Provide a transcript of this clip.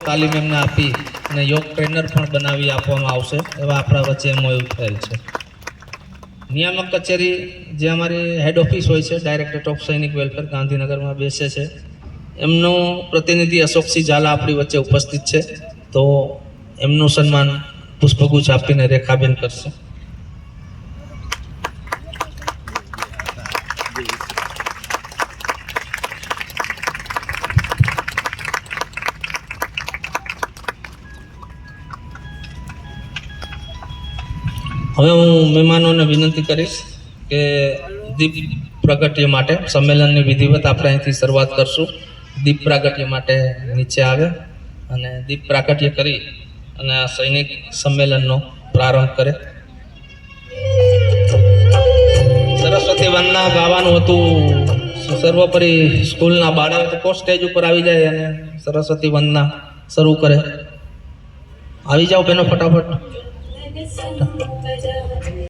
તાલીમ એમને આપી અને યોગ ટ્રેનર પણ બનાવી આપવામાં આવશે એવા આપણા વચ્ચે મોયુ થયેલ છે. નિયામક કચેરી જે અમારી હેડ ઓફિસ હોય છે, ડાયરેક્ટરેટ ઓફ સૈનિક વેલફેર ગાંધીનગરમાં બેસે છે, એમનો પ્રતિનિધિ અશોકસિંહ ઝાલા આપણી વચ્ચે ઉપસ્થિત છે, તો એમનું સન્માન પુષ્પગુચ્છ આપીને રેખાબેન કરશે. હવે હું મહેમાનોને વિનંતી કરીશ કે દીપ પ્રાગટ્ય માટે સંમેલનની વિધિવત આપણે અહીંથી શરૂઆત કરશું. દીપ પ્રાગટ્ય માટે નીચે આવે અને દીપ પ્રાગટ્ય કરી અને આ સૈનિક સંમેલનનો પ્રારંભ કરે. સરસ્વતી વંદના ગાવાનું હતું. સર્વોપરી સ્કૂલના બાળકો સ્ટેજ ઉપર આવી જાય અને સરસ્વતી વંદના શરૂ કરે. આવી જાઓ બેનો ફટાફટ.